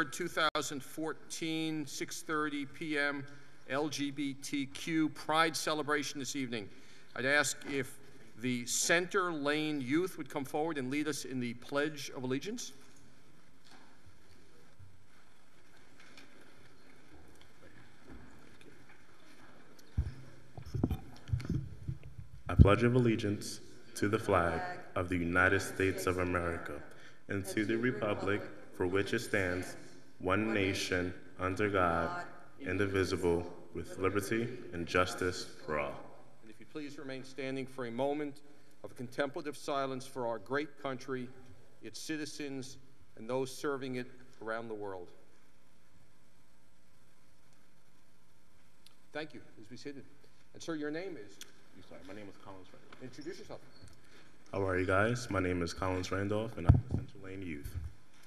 2014, 6:30 p.m. LGBTQ Pride celebration this evening. I'd ask if the center lane youth would come forward and lead us in the Pledge of Allegiance. I pledge allegiance to the flag of the United States of America and to the republic for which it stands, one nation, under God, indivisible, with liberty and justice for all. And if you please remain standing for a moment of contemplative silence for our great country, its citizens, and those serving it around the world. Thank you. Please be seated. And sir, your name is? Sorry, my name is Collins Randolph. Introduce yourself. How are you guys? My name is Collins Randolph, and I'm the Central Lane Youth.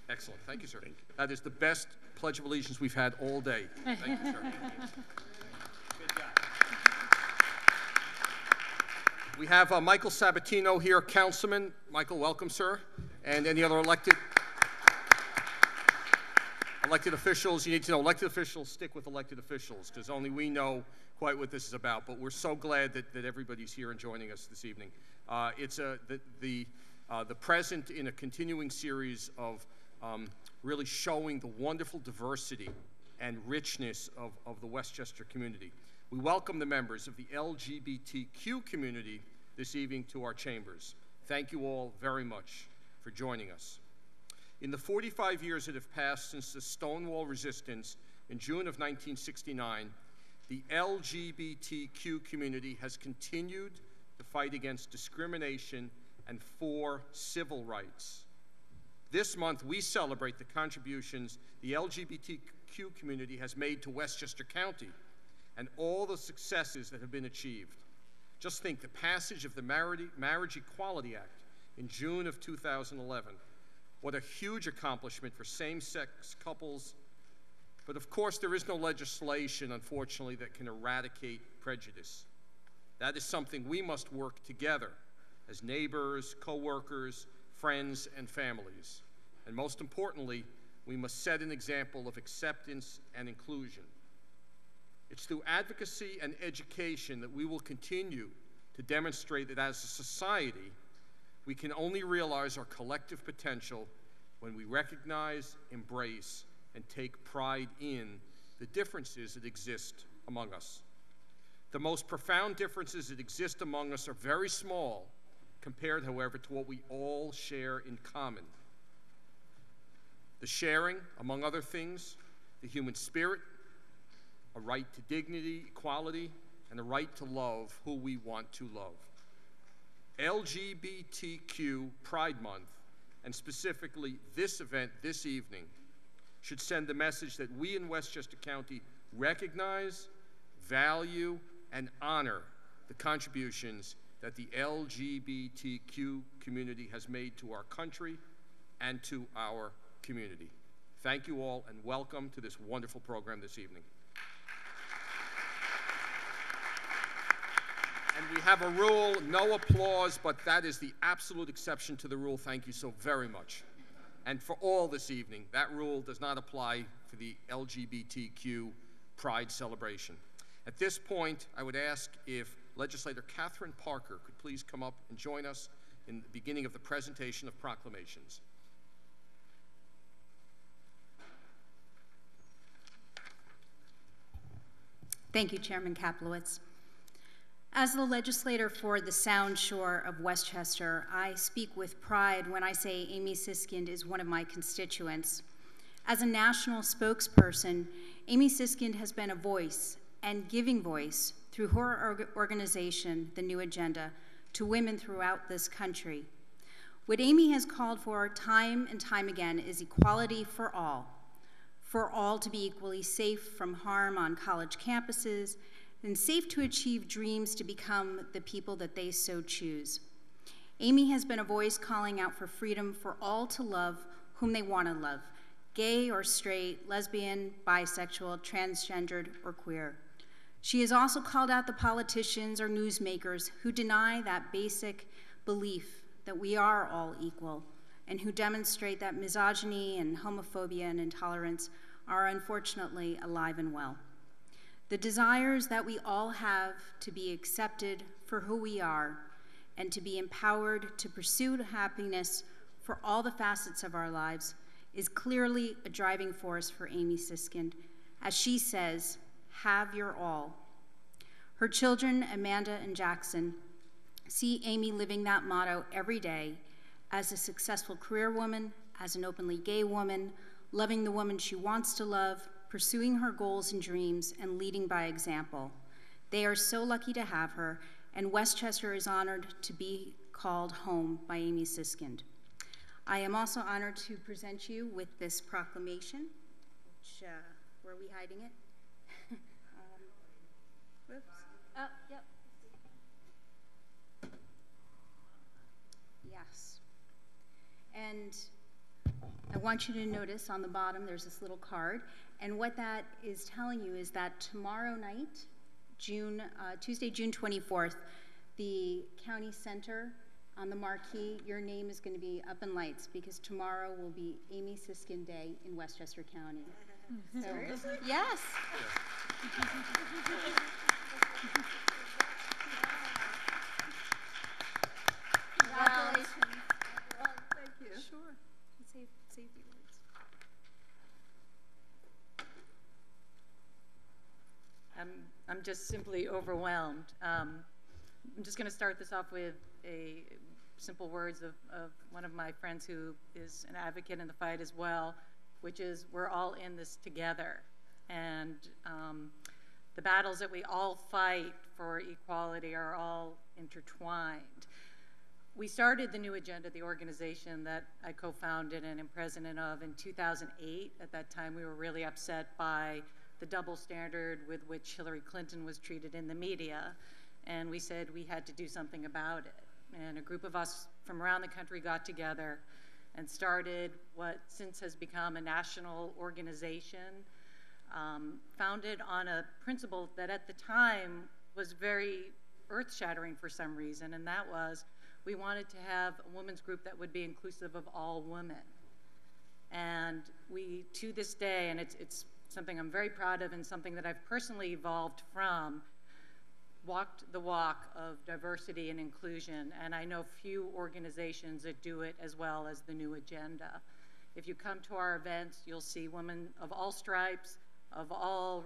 Excellent. Thank you, sir. Thank you. That is the best Pledge of Allegiance we've had all day. Thank you, sir. Good job. We have Michael Sabatino here, councilman. Michael, welcome, sir. And any other elected officials. You need to know elected officials stick with elected officials, because only we know quite what this is about. But we're so glad that everybody's here and joining us this evening. It's the present in a continuing series of really showing the wonderful diversity and richness of the Westchester community. We welcome the members of the LGBTQ community this evening to our chambers. Thank you all very much for joining us. In the 45 years that have passed since the Stonewall Resistance in June of 1969, the LGBTQ community has continued to fight against discrimination and for civil rights. This month, we celebrate the contributions the LGBTQ community has made to Westchester County and all the successes that have been achieved. Just think, the passage of the Marriage Equality Act in June of 2011. What a huge accomplishment for same-sex couples. But of course, there is no legislation, unfortunately, that can eradicate prejudice. That is something we must work together as neighbors, co-workers, friends, and families. And most importantly, we must set an example of acceptance and inclusion. It's through advocacy and education that we will continue to demonstrate that as a society, we can only realize our collective potential when we recognize, embrace, and take pride in the differences that exist among us. The most profound differences that exist among us are very small compared, however, to what we all share in common. The sharing, among other things, the human spirit, a right to dignity, equality, and a right to love who we want to love. LGBTQ Pride Month, and specifically this event this evening, should send the message that we in Westchester County recognize, value, and honor the contributions that the LGBTQ community has made to our country and to our community. Thank you all, and welcome to this wonderful program this evening. And we have a rule, no applause, but that is the absolute exception to the rule. Thank you so very much. And for all this evening, that rule does not apply for the LGBTQ Pride celebration. At this point, I would ask if Legislator Catherine Parker could please come up and join us in the beginning of the presentation of proclamations. Thank you, Chairman Kaplowitz. As the legislator for the Sound Shore of Westchester, I speak with pride when I say Amy Siskind is one of my constituents. As a national spokesperson, Amy Siskind has been a voice and giving voice through her organization, The New Agenda, to women throughout this country. What Amy has called for time and time again is equality for all to be equally safe from harm on college campuses, and safe to achieve dreams to become the people that they so choose. Amy has been a voice calling out for freedom for all to love whom they want to love, gay or straight, lesbian, bisexual, transgendered, or queer. She has also called out the politicians or newsmakers who deny that basic belief that we are all equal, and who demonstrate that misogyny and homophobia and intolerance are unfortunately alive and well. The desires that we all have to be accepted for who we are and to be empowered to pursue happiness for all the facets of our lives is clearly a driving force for Amy Siskind. As she says, have your all. Her children, Amanda and Jackson, see Amy living that motto every day as a successful career woman, as an openly gay woman, loving the woman she wants to love, pursuing her goals and dreams, and leading by example. They are so lucky to have her, and Westchester is honored to be called home by Amy Siskind. I am also honored to present you with this proclamation, which, where are we hiding it? Whoops. Oh, yep. Yes. And I want you to notice on the bottom there's this little card, and what that is telling you is that tomorrow night, Tuesday, June 24th, the county center on the marquee, your name is going to be up in lights because tomorrow will be Amy Siskind Day in Westchester County. So, yes. Congratulations. Thank you. Sure. Safety words. I'm just simply overwhelmed. I'm just going to start this off with a simple words of one of my friends who is an advocate in the fight as well, which is we're all in this together. And the battles that we all fight for equality are all intertwined. We started the New Agenda, the organization that I co-founded and am president of, in 2008. At that time, we were really upset by the double standard with which Hillary Clinton was treated in the media, and we said we had to do something about it. And a group of us from around the country got together and started what since has become a national organization, founded on a principle that at the time was very earth-shattering for some reason, and that was we wanted to have a women's group that would be inclusive of all women. And we, to this day, and it's something I'm very proud of and something that I've personally evolved from, walked the walk of diversity and inclusion, and I know few organizations that do it as well as the New Agenda. If you come to our events, you'll see women of all stripes, of all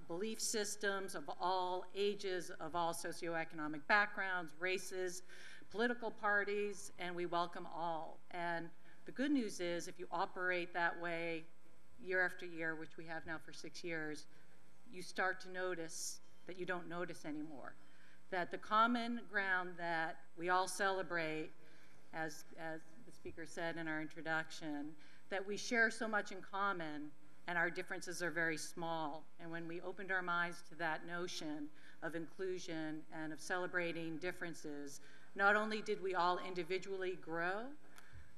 belief systems, of all ages, of all socioeconomic backgrounds, races, political parties, and we welcome all. And the good news is if you operate that way year after year, which we have now for 6 years, you start to notice that you don't notice anymore. That the common ground that we all celebrate, as the speaker said in our introduction, that we share so much in common and our differences are very small. And when we opened our minds to that notion of inclusion and of celebrating differences, not only did we all individually grow,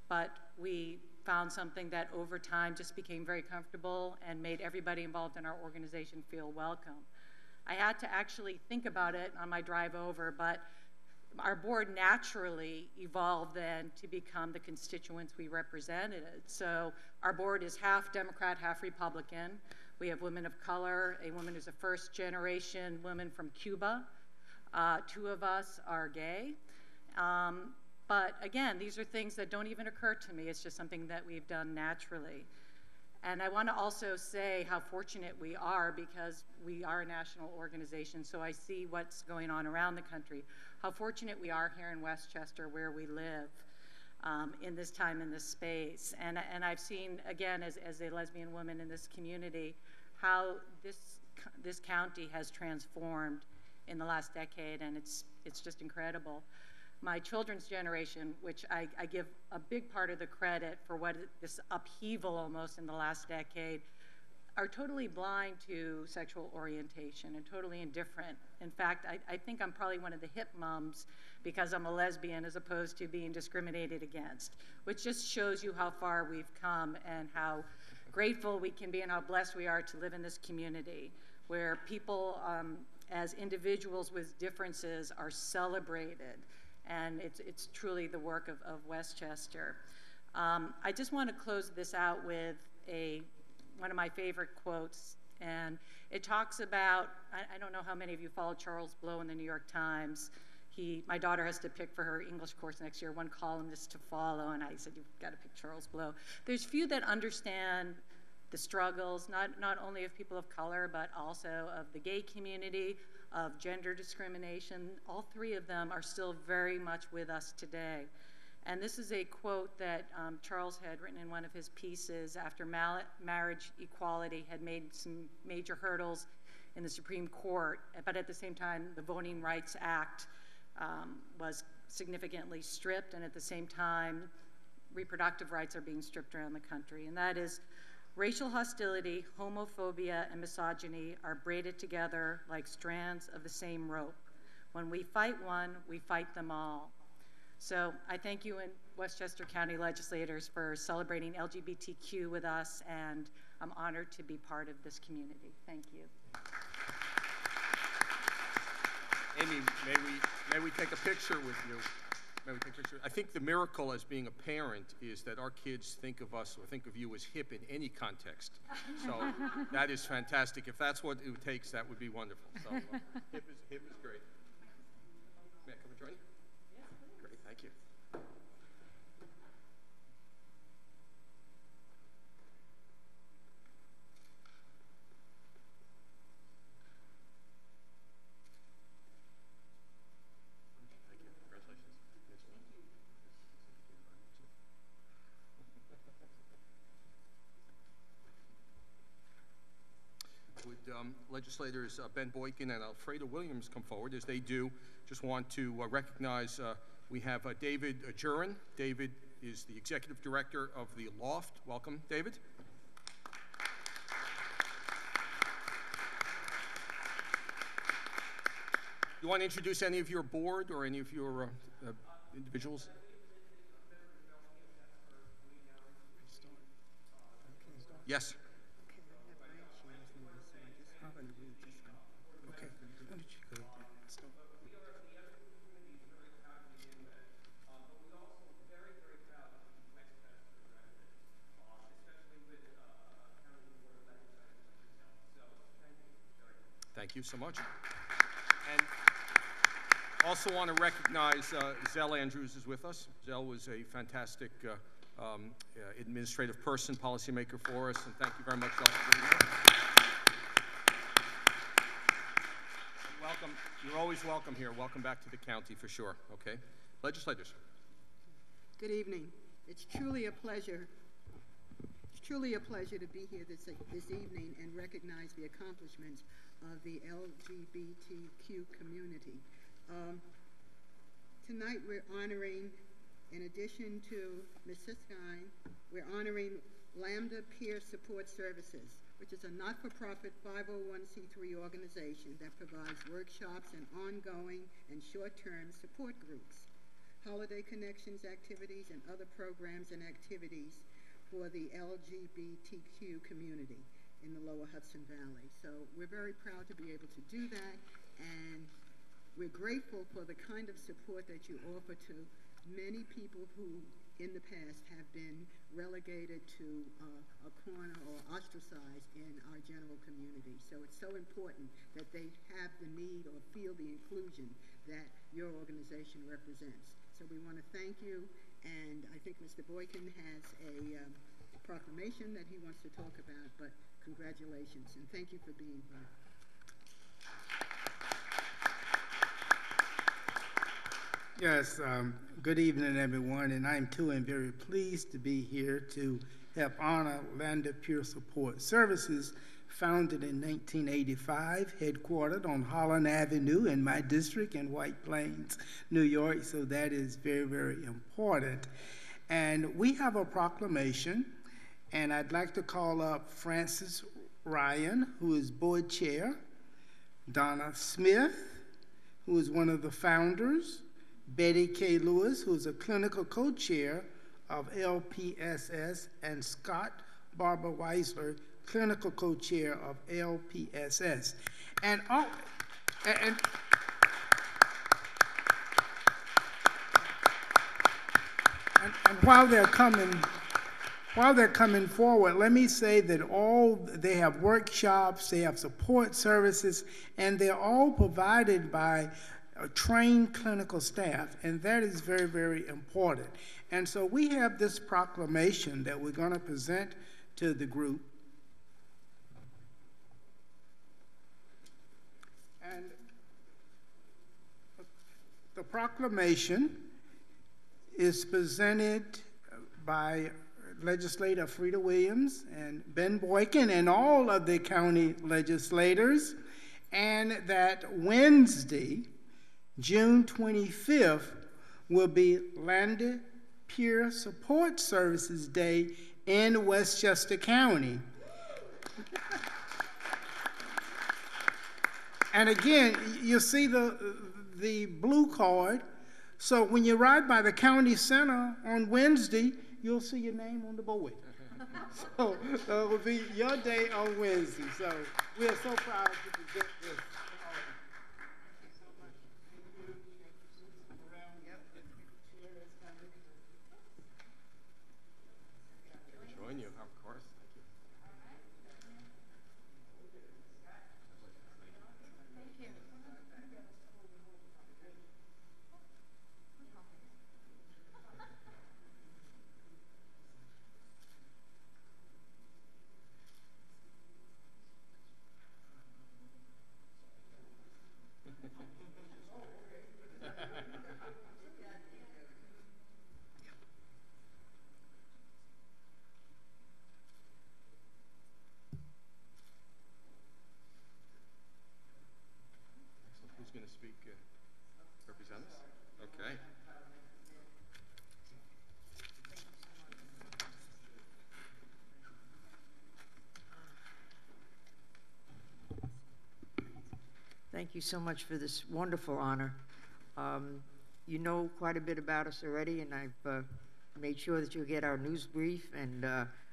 but we found something that over time just became very comfortable and made everybody involved in our organization feel welcome. I had to actually think about it on my drive over, but our board naturally evolved then to become the constituents we represented. So our board is half Democrat, half Republican. We have women of color, a woman who's a first-generation woman from Cuba. 2 of us are gay. But again, these are things that don't even occur to me. It's just something that we've done naturally. And I want to also say how fortunate we are because we are a national organization, so I see what's going on around the country. How fortunate we are here in Westchester where we live in this time, in this space. And I've seen, again, as a lesbian woman in this community, how this county has transformed in the last decade, and it's just incredible. My children's generation, which I give a big part of the credit for what this upheaval almost in the last decade, are totally blind to sexual orientation and totally indifferent. In fact, I think I'm probably one of the hip moms because I'm a lesbian as opposed to being discriminated against, which just shows you how far we've come and how grateful we can be and how blessed we are to live in this community where people as individuals with differences are celebrated. And it's truly the work of Westchester. I just want to close this out with one of my favorite quotes, and it talks about, I don't know how many of you follow Charles Blow in the New York Times. My daughter has to pick for her English course next year one columnist to follow, and I said, you've got to pick Charles Blow. There's few that understand the struggles, not only of people of color, but also of the gay community, of gender discrimination. All three of them are still very much with us today. And this is a quote that Charles had written in one of his pieces after marriage equality had made some major hurdles in the Supreme Court, but at the same time, the Voting Rights Act was significantly stripped, and at the same time, reproductive rights are being stripped around the country. And that is, racial hostility, homophobia, and misogyny are braided together like strands of the same rope. When we fight one, we fight them all. So I thank you and Westchester County legislators for celebrating LGBTQ with us, and I'm honored to be part of this community. Thank you. Amy, may we take a picture with you? May we take a picture? I think the miracle as being a parent is that our kids think of us or think of you as hip in any context. So that is fantastic. If that's what it takes, that would be wonderful. So hip is great. May I come and join you? Yes, please. Great, thank you. Legislators Ben Boykin and Alfredo Williams come forward. As they do, just want to recognize we have David Jurin. David is the Executive Director of the Loft. Welcome, David. You want to introduce any of your board or any of your individuals? Yes. Thank you so much. And also want to recognize Zell Andrews is with us. Zell was a fantastic administrative person, policymaker for us, and thank you very much, Zell, for being here. Welcome. You're always welcome here. Welcome back to the county for sure. Okay. Legislators. Good evening. It's truly a pleasure. It's truly a pleasure to be here this evening and recognize the accomplishments of the LGBTQ community. Tonight we're honoring, in addition to Ms. Siskine, we're honoring Lambda Peer Support Services, which is a not-for-profit 501c3 organization that provides workshops and ongoing and short-term support groups, holiday connections activities, and other programs and activities for the LGBTQ community in the Lower Hudson Valley. So we're very proud to be able to do that, and we're grateful for the kind of support that you offer to many people who in the past have been relegated to a corner or ostracized in our general community. So it's so important that they have the need or feel the inclusion that your organization represents. So we want to thank you, and I think Mr. Boykin has a proclamation that he wants to talk about, but congratulations, and thank you for being here. Yes, good evening, everyone, and I'm too very pleased to be here to help honor Lambda Peer Support Services, founded in 1985, headquartered on Holland Avenue in my district in White Plains, New York, so that is very, very important. And we have a proclamation, and I'd like to call up Francis Ryan, who is board chair, Donna Smith, who is one of the founders, Betty K. Lewis, who is a clinical co-chair of LPSS, and Scott Barbara Weisler, clinical co-chair of LPSS. And And while they're coming forward, let me say that they have workshops, they have support services, and they're all provided by trained clinical staff, and that is very, very important. And so we have this proclamation that we're going to present to the group. And the proclamation is presented by Legislator Frida Williams and Ben Boykin and all of the county legislators, and that Wednesday, June 25th, will be Landa Peer Support Services Day in Westchester County. And again, you see the blue card. So when you ride by the county center on Wednesday, you'll see your name on the board. So it will be your day on Wednesday. So we are so proud to present this. Join you, of course. Thank you. Who's going to speak? Represent us? Okay. Thank you so much for this wonderful honor. You know quite a bit about us already, and I've made sure that you'll get our news brief and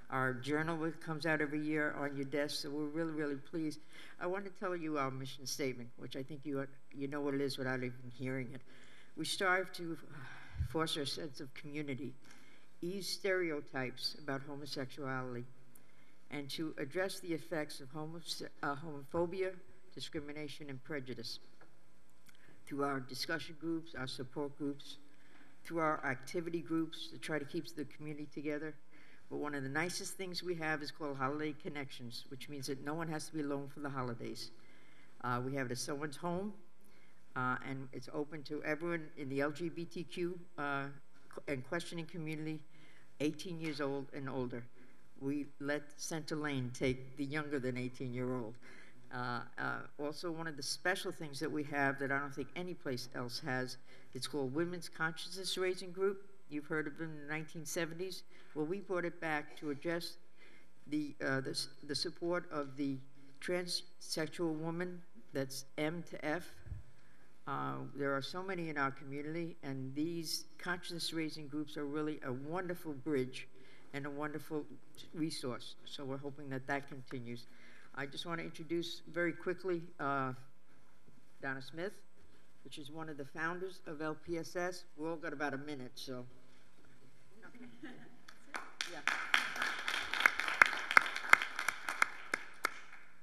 our journal that comes out every year on your desk, so we're really, really pleased. I want to tell you our mission statement, which I think you know what it is without even hearing it. We strive to foster a sense of community, ease stereotypes about homosexuality, and to address the effects of homophobia, discrimination, and prejudice through our discussion groups, our support groups, through our activity groups to try to keep the community together. But one of the nicest things we have is called Holiday Connections, which means that no one has to be alone for the holidays. We have it at someone's home, and it's open to everyone in the Lgbtq and questioning community, 18 years old and older. We let Center Lane take the younger than 18-year-old. Also, one of the special things that we have that I don't think any place else has, it's called Women's Consciousness Raising Group. You've heard of them in the 1970s. Well, we brought it back to address the support of the transsexual woman, that's M to F. There are so many in our community, and these consciousness-raising groups are really a wonderful bridge and a wonderful resource. So we're hoping that that continues. I just want to introduce very quickly Donna Smith, which is one of the founders of LPSS. We've all got about a minute, so. Okay. Yeah.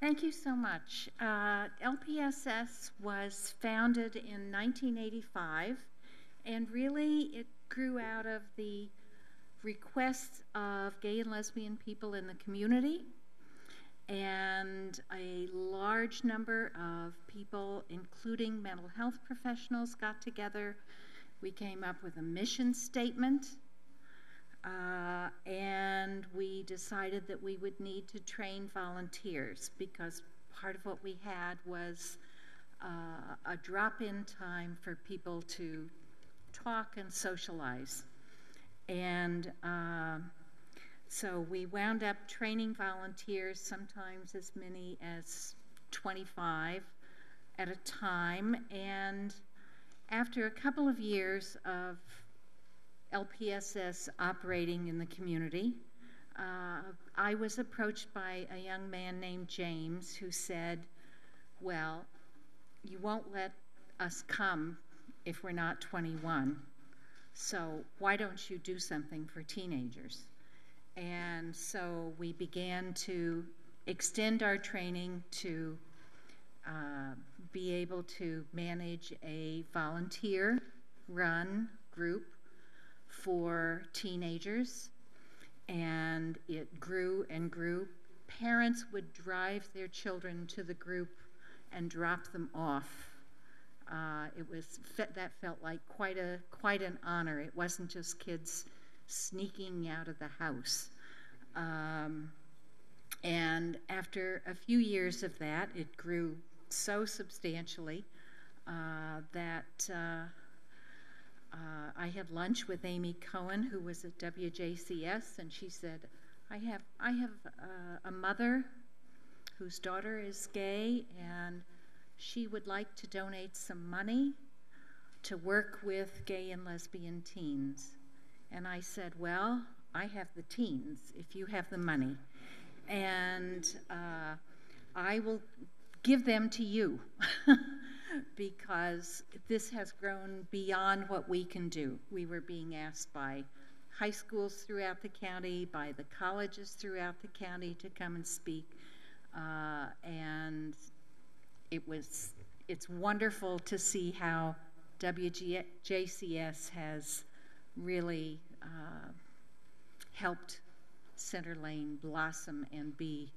Thank you so much. LPSS was founded in 1985, and really it grew out of the requests of gay and lesbian people in the community, and a large number of people, including mental health professionals, got together. We came up with a mission statement, and we decided that we would need to train volunteers, because part of what we had was a drop-in time for people to talk and socialize. And so we wound up training volunteers, sometimes as many as 25 at a time. And after a couple of years of LPSS operating in the community, I was approached by a young man named James who said, well, you won't let us come if we're not 21. So why don't you do something for teenagers? And so we began to extend our training to be able to manage a volunteer-run group for teenagers, and it grew and grew. Parents would drive their children to the group and drop them off. That felt like quite an honor. It wasn't just kids sneaking out of the house. And after a few years of that, it grew so substantially that I had lunch with Amy Cohen, who was at WJCS, and she said, I have a mother whose daughter is gay, and she would like to donate some money to work with gay and lesbian teens. And I said, well, I have the teens if you have the money. And I will give them to you because this has grown beyond what we can do. We were being asked by high schools throughout the county, by the colleges throughout the county to come and speak. And it's wonderful to see how WJCS has really helped Center Lane blossom and be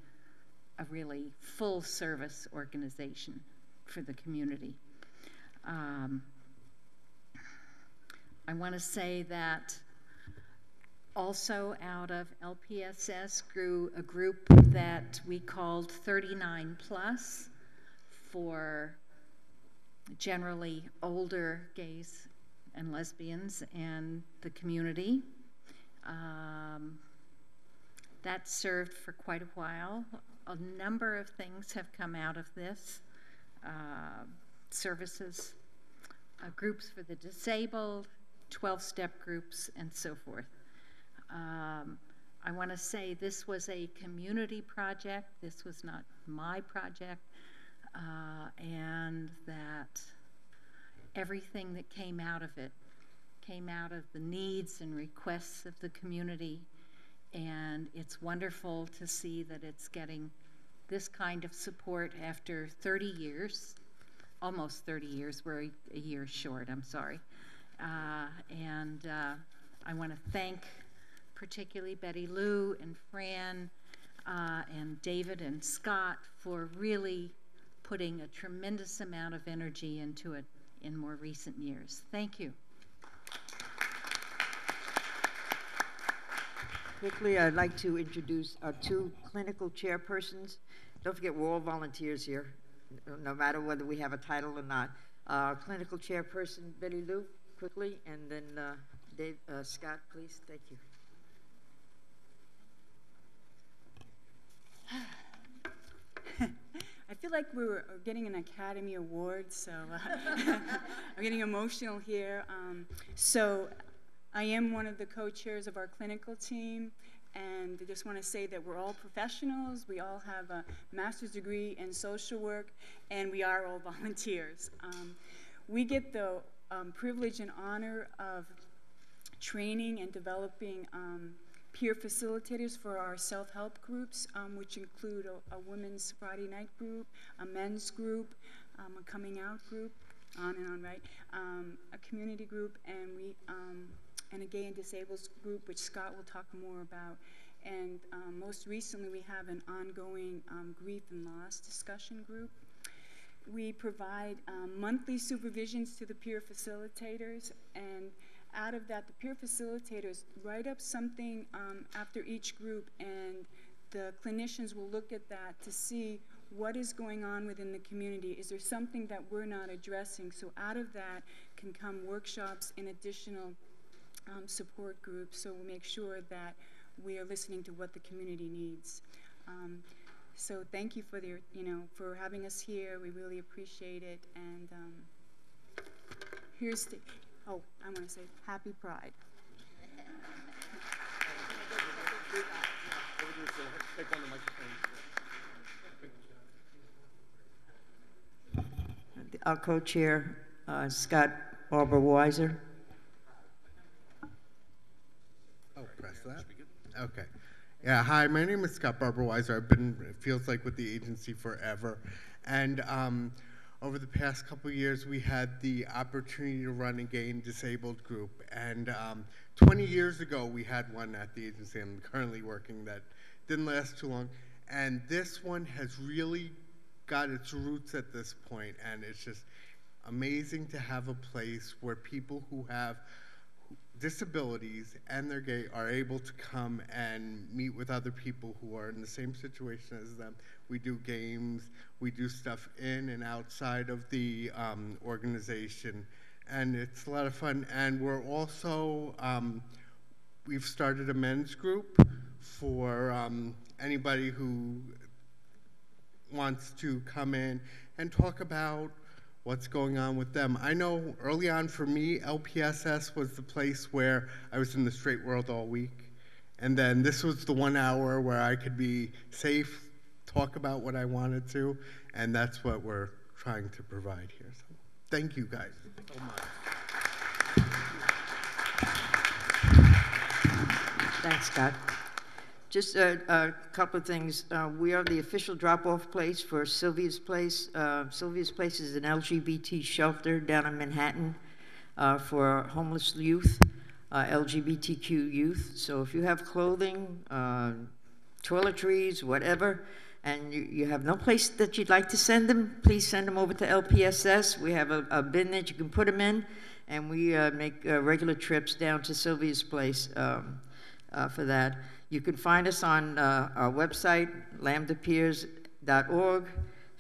a really full service organization for the community. I want to say that also out of LPSS grew a group that we called 39 plus for generally older gays and lesbians and the community. That served for quite a while. A number of things have come out of this. Services, groups for the disabled, 12-step groups, and so forth. I want to say this was a community project. This was not my project. And that everything that came out of it came out of the needs and requests of the community. And it's wonderful to see that it's getting this kind of support after 30 years, almost 30 years. We're a year short, I'm sorry. And I want to thank particularly Betty Lou and Fran and David and Scott for really putting a tremendous amount of energy into it in more recent years. Thank you. Quickly, I'd like to introduce our two clinical chairpersons. Don't forget, we're all volunteers here, no matter whether we have a title or not. Clinical chairperson, Betty Lou, quickly, and then Scott, please. Thank you. I feel like we're getting an Academy Award, so I'm getting emotional here. So I am one of the co-chairs of our clinical team, and I just want to say that we're all professionals. We all have a master's degree in social work, and we are all volunteers. We get the privilege and honor of training and developing peer facilitators for our self-help groups, which include a women's Friday night group, a men's group, a coming out group, on and on, right? A community group, and a gay and disabled group, which Scott will talk more about. And most recently, we have an ongoing grief and loss discussion group. We provide monthly supervisions to the peer facilitators, and out of that, the peer facilitators write up something after each group, and the clinicians will look at that to see what is going on within the community. Is there something that we're not addressing? So out of that can come workshops and additional support groups, so we'll make sure that we are listening to what the community needs. So thank you for for having us here. We really appreciate it. And here's the, I want to say Happy Pride. Our co-chair, Scott Barber-Weiser. Okay. Yeah, hi, my name is Scott Barber-Weiser. I've been, it feels like, with the agency forever. And over the past couple of years, we had the opportunity to run a gay and disabled group. And 20 years ago, we had one at the agency I'm currently working that didn't last too long. And this one has really got its roots at this point. And it's just amazing to have a place where people who have disabilities and they're gay are able to come and meet with other people who are in the same situation as them. We do games, we do stuff in and outside of the organization, and it's a lot of fun. And we're also, we've started a men's group for anybody who wants to come in and talk about what's going on with them. I know early on for me, LPSS was the place where I was in the straight world all week. And then this was the 1 hour where I could be safe, talk about what I wanted to, and that's what we're trying to provide here. So thank you guys so much. Thanks, Scott. Just a couple of things. We are the official drop-off place for Sylvia's Place. Sylvia's Place is an LGBT shelter down in Manhattan for homeless youth, LGBTQ youth. So if you have clothing, toiletries, whatever, and you have no place that you'd like to send them, please send them over to LPSS. We have a bin that you can put them in, and we make regular trips down to Sylvia's Place for that. You can find us on our website, lambdapeers.org,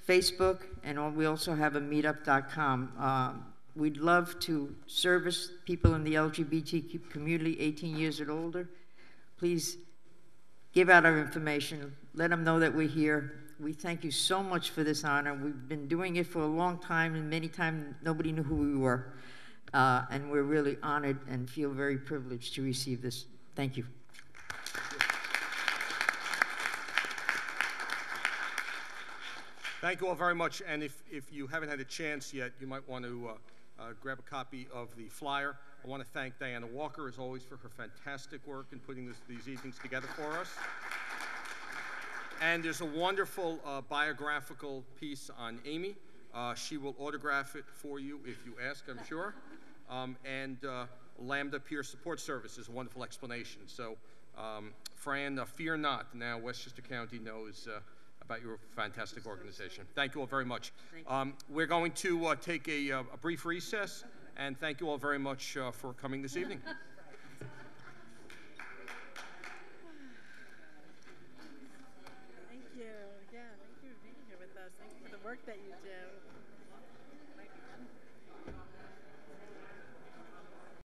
Facebook, and we also have a meetup.com. We'd love to service people in the LGBTQ community 18 years and older. Please give out our information. Let them know that we're here. We thank you so much for this honor. We've been doing it for a long time, and many times nobody knew who we were. And we're really honored and feel very privileged to receive this. Thank you. Thank you all very much, and if you haven't had a chance yet, you might want to grab a copy of the flyer. I want to thank Diana Walker, as always, for her fantastic work in putting these evenings together for us. And there's a wonderful biographical piece on Amy. She will autograph it for you if you ask, I'm sure. And Lambda Peer Support Service is a wonderful explanation. So, Fran, fear not. Now Westchester County knows about your fantastic organization. Thank you all very much. We're going to take a brief recess, and thank you all very much for coming this evening. Thank you. Yeah, thank you for being here with us. Thank you for the work that you do.